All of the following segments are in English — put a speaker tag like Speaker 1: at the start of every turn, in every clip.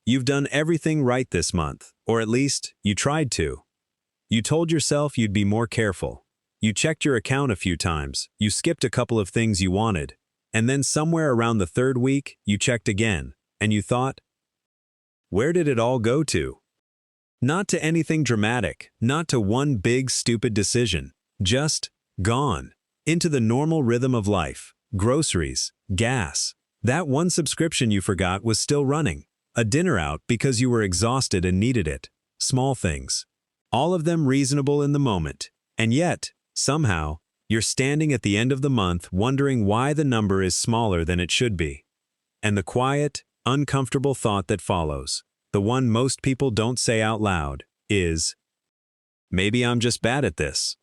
Speaker 1: You've done everything right this month, or at least, you tried to. You told yourself you'd be more careful. You checked your account a few times, you skipped a couple of things you wanted, and then somewhere around the third week, you checked again, and you thought, where did it all go to? Not to anything dramatic, not to one big stupid decision, just gone. Into the normal rhythm of life, groceries, gas. That one subscription you forgot was still running. A dinner out because you were exhausted and needed it. Small things. All of them reasonable in the moment. And yet, somehow, you're standing at the end of the month wondering why the number is smaller than it should be. And the quiet, uncomfortable thought that follows, the one most people don't say out loud, is, maybe I'm just bad at this.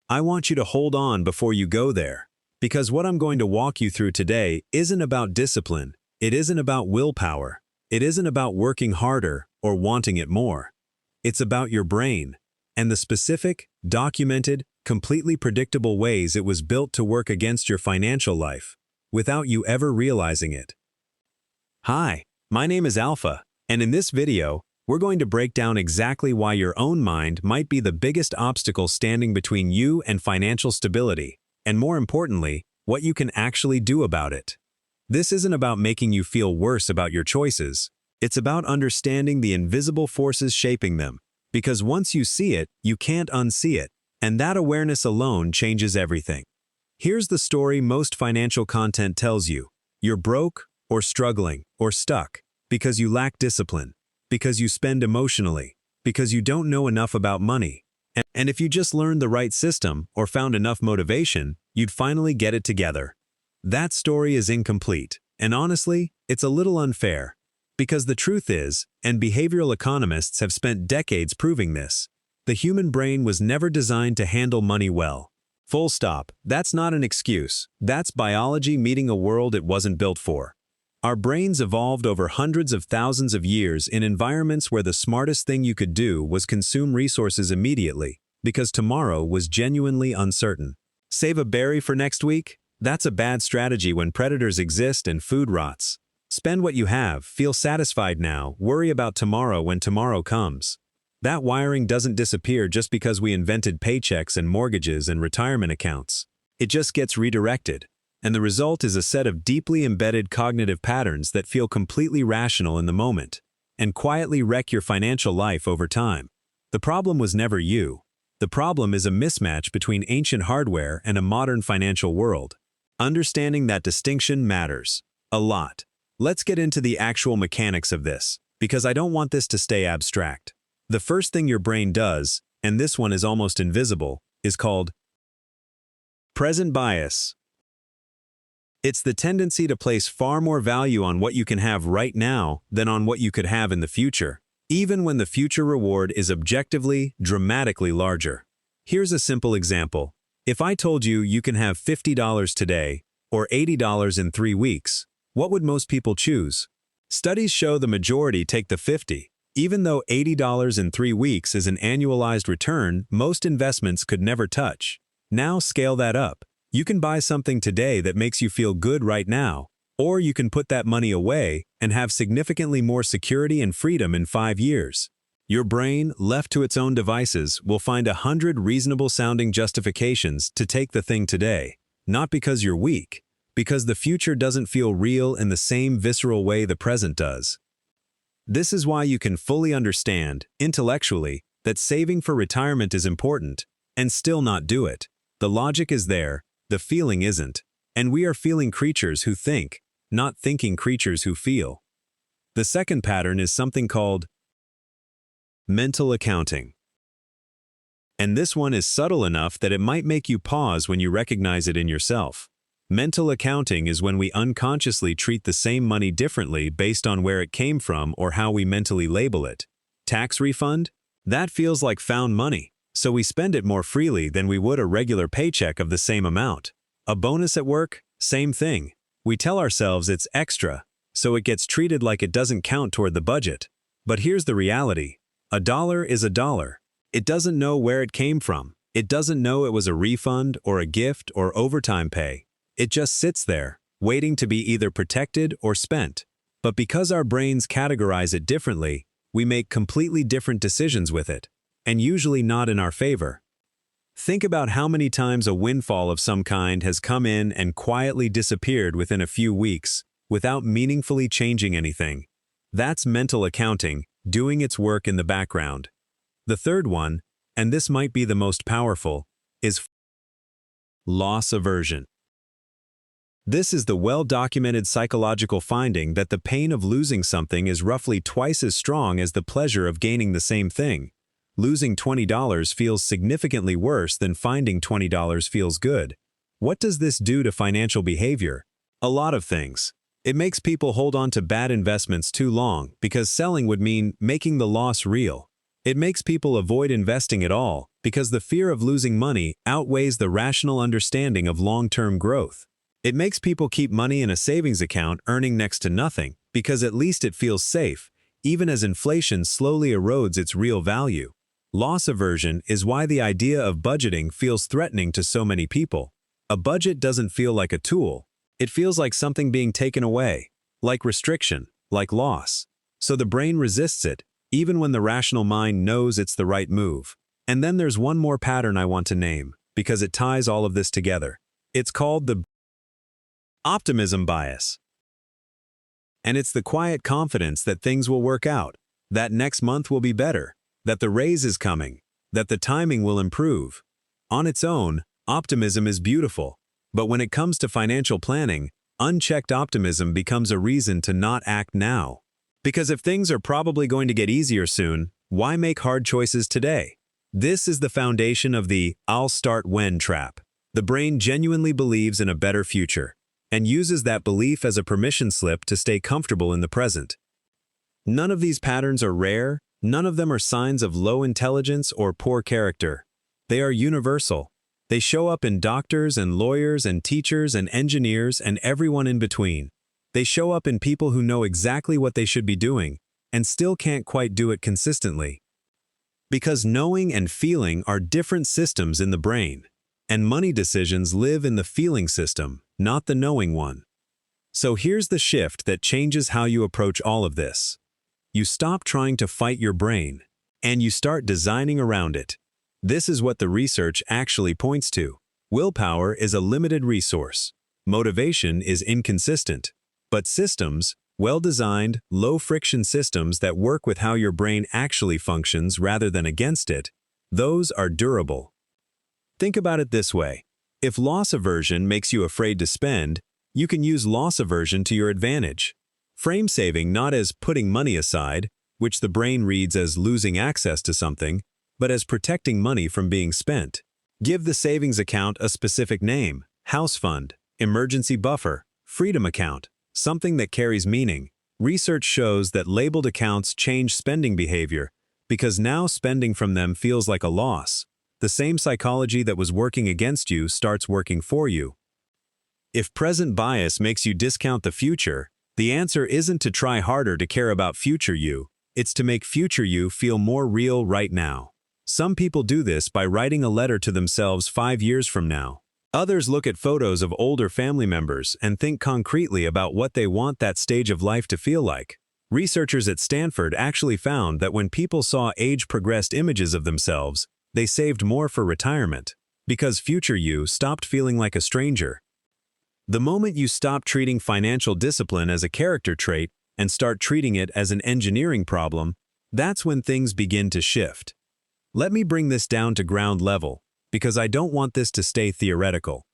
Speaker 1: I want you to hold on before you go there, because what I'm going to walk you through today isn't about discipline, it isn't about willpower, it isn't about working harder or wanting it more. It's about your brain, and the specific, documented, completely predictable ways it was built to work against your financial life, without you ever realizing it. Hi, my name is Alpha, and in this video, we're going to break down exactly why your own mind might be the biggest obstacle standing between you and financial stability, and more importantly, what you can actually do about it. This isn't about making you feel worse about your choices. It's about understanding the invisible forces shaping them, because once you see it, you can't unsee it, and that awareness alone changes everything. Here's the story most financial content tells you. You're broke, or struggling, or stuck, because you lack discipline, because you spend emotionally, because you don't know enough about money. And if you just learned the right system, or found enough motivation, you'd finally get it together. That story is incomplete, and honestly, it's a little unfair. Because the truth is, and behavioral economists have spent decades proving this, the human brain was never designed to handle money well. Full stop. That's not an excuse. That's biology meeting a world it wasn't built for. Our brains evolved over hundreds of thousands of years in environments where the smartest thing you could do was consume resources immediately, because tomorrow was genuinely uncertain. Save a berry for next week? That's a bad strategy when predators exist and food rots. Spend what you have, feel satisfied now, worry about tomorrow when tomorrow comes. That wiring doesn't disappear just because we invented paychecks and mortgages and retirement accounts. It just gets redirected. And the result is a set of deeply embedded cognitive patterns that feel completely rational in the moment, and quietly wreck your financial life over time. The problem was never you. The problem is a mismatch between ancient hardware and a modern financial world. Understanding that distinction matters. A lot. Let's get into the actual mechanics of this, because I don't want this to stay abstract. The first thing your brain does, and this one is almost invisible, is called present bias. It's the tendency to place far more value on what you can have right now than on what you could have in the future, even when the future reward is objectively, dramatically larger. Here's a simple example. If I told you you can have $50 today, or $80 in 3 weeks, what would most people choose? Studies show the majority take the 50. Even though $80 in 3 weeks is an annualized return most investments could never touch. Now scale that up. You can buy something today that makes you feel good right now, or you can put that money away and have significantly more security and freedom in 5 years. Your brain, left to its own devices, will find 100 reasonable-sounding justifications to take the thing today, not because you're weak, because the future doesn't feel real in the same visceral way the present does. This is why you can fully understand, intellectually, that saving for retirement is important, and still not do it. The logic is there, the feeling isn't, and we are feeling creatures who think, not thinking creatures who feel. The second pattern is something called mental accounting. And this one is subtle enough that it might make you pause when you recognize it in yourself. Mental accounting is when we unconsciously treat the same money differently based on where it came from or how we mentally label it. Tax refund? That feels like found money, so we spend it more freely than we would a regular paycheck of the same amount. A bonus at work? Same thing. We tell ourselves it's extra, so it gets treated like it doesn't count toward the budget. But here's the reality. A dollar is a dollar. It doesn't know where it came from. It doesn't know it was a refund or a gift or overtime pay. It just sits there, waiting to be either protected or spent. But because our brains categorize it differently, we make completely different decisions with it, and usually not in our favor. Think about how many times a windfall of some kind has come in and quietly disappeared within a few weeks, without meaningfully changing anything. That's mental accounting, doing its work in the background. The third one, and this might be the most powerful, is loss aversion. This is the well-documented psychological finding that the pain of losing something is roughly twice as strong as the pleasure of gaining the same thing. Losing $20 feels significantly worse than finding $20 feels good. What does this do to financial behavior? A lot of things. It makes people hold on to bad investments too long because selling would mean making the loss real. It makes people avoid investing at all because the fear of losing money outweighs the rational understanding of long-term growth. It makes people keep money in a savings account earning next to nothing because at least it feels safe, even as inflation slowly erodes its real value. Loss aversion is why the idea of budgeting feels threatening to so many people. A budget doesn't feel like a tool. It feels like something being taken away, like restriction, like loss. So the brain resists it, even when the rational mind knows it's the right move. And then there's one more pattern I want to name, because it ties all of this together. It's called the optimism bias. And it's the quiet confidence that things will work out, that next month will be better, that the raise is coming, that the timing will improve. On its own, optimism is beautiful, but when it comes to financial planning, unchecked optimism becomes a reason to not act now. Because if things are probably going to get easier soon, why make hard choices today? This is the foundation of the "I'll start when" trap. The brain genuinely believes in a better future, and uses that belief as a permission slip to stay comfortable in the present. None of these patterns are rare, none of them are signs of low intelligence or poor character. They are universal. They show up in doctors and lawyers and teachers and engineers and everyone in between. They show up in people who know exactly what they should be doing and still can't quite do it consistently. Because knowing and feeling are different systems in the brain, and money decisions live in the feeling system, not the knowing one. So here's the shift that changes how you approach all of this. You stop trying to fight your brain, and you start designing around it. This is what the research actually points to. Willpower is a limited resource. Motivation is inconsistent. But systems, well-designed, low-friction systems that work with how your brain actually functions rather than against it, those are durable. Think about it this way. If loss aversion makes you afraid to spend, you can use loss aversion to your advantage. Frame saving not as putting money aside, which the brain reads as losing access to something, but as protecting money from being spent. Give the savings account a specific name: house fund, emergency buffer, freedom account, something that carries meaning. Research shows that labeled accounts change spending behavior because now spending from them feels like a loss. The same psychology that was working against you starts working for you. If present bias makes you discount the future, the answer isn't to try harder to care about future you, it's to make future you feel more real right now. Some people do this by writing a letter to themselves 5 years from now. Others look at photos of older family members and think concretely about what they want that stage of life to feel like. Researchers at Stanford actually found that when people saw age-progressed images of themselves, they saved more for retirement, because future you stopped feeling like a stranger. The moment you stop treating financial discipline as a character trait and start treating it as an engineering problem, that's when things begin to shift. Let me bring this down to ground level, because I don't want this to stay theoretical.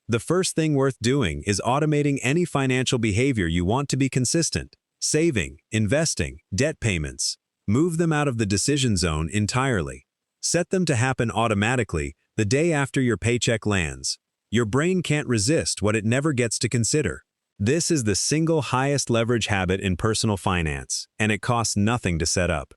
Speaker 1: The first thing worth doing is automating any financial behavior you want to be consistent. Saving, investing, debt payments. Move them out of the decision zone entirely. Set them to happen automatically the day after your paycheck lands. Your brain can't resist what it never gets to consider. This is the single highest leverage habit in personal finance, and it costs nothing to set up.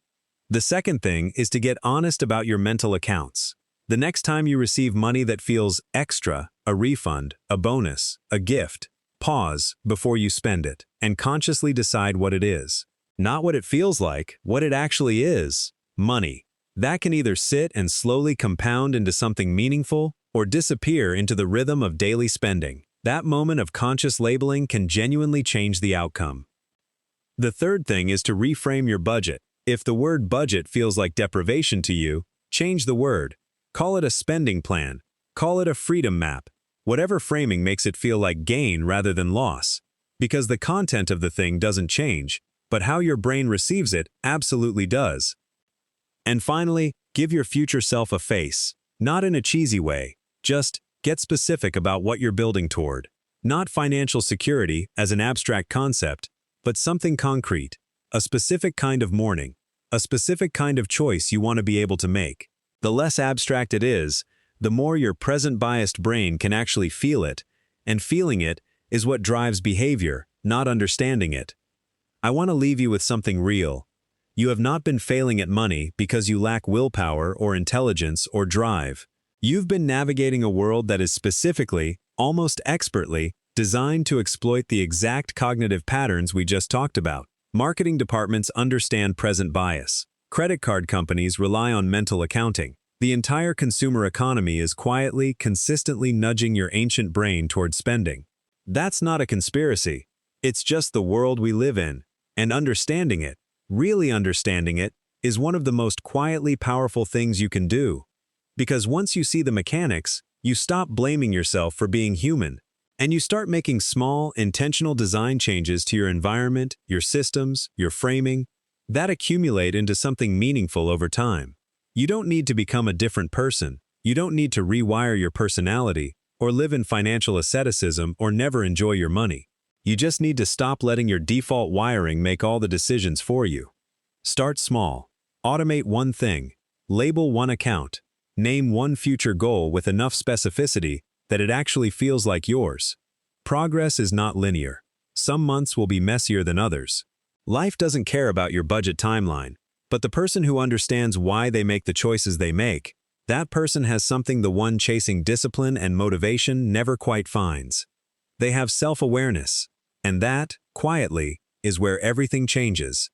Speaker 1: The second thing is to get honest about your mental accounts. The next time you receive money that feels extra, a refund, a bonus, a gift, pause before you spend it and consciously decide what it is. Not what it feels like, what it actually is: money. That can either sit and slowly compound into something meaningful or disappear into the rhythm of daily spending. That moment of conscious labeling can genuinely change the outcome. The third thing is to reframe your budget. If the word budget feels like deprivation to you, change the word. Call it a spending plan. Call it a freedom map. Whatever framing makes it feel like gain rather than loss. Because the content of the thing doesn't change, but how your brain receives it absolutely does. And finally, give your future self a face. Not in a cheesy way, just get specific about what you're building toward. Not financial security as an abstract concept, but something concrete, a specific kind of morning, a specific kind of choice you want to be able to make. The less abstract it is, the more your present-biased brain can actually feel it, and feeling it is what drives behavior, not understanding it. I want to leave you with something real. You have not been failing at money because you lack willpower or intelligence or drive. You've been navigating a world that is specifically, almost expertly, designed to exploit the exact cognitive patterns we just talked about. Marketing departments understand present bias. Credit card companies rely on mental accounting. The entire consumer economy is quietly, consistently nudging your ancient brain toward spending. That's not a conspiracy. It's just the world we live in. And understanding it, really understanding it, is one of the most quietly powerful things you can do. Because once you see the mechanics, you stop blaming yourself for being human, and you start making small, intentional design changes to your environment, your systems, your framing, that accumulate into something meaningful over time. You don't need to become a different person. You don't need to rewire your personality, or live in financial asceticism, or never enjoy your money. You just need to stop letting your default wiring make all the decisions for you. Start small. Automate one thing. Label one account. Name one future goal with enough specificity that it actually feels like yours. Progress is not linear. Some months will be messier than others. Life doesn't care about your budget timeline, but the person who understands why they make the choices they make, that person has something the one chasing discipline and motivation never quite finds. They have self-awareness, and that, quietly, is where everything changes.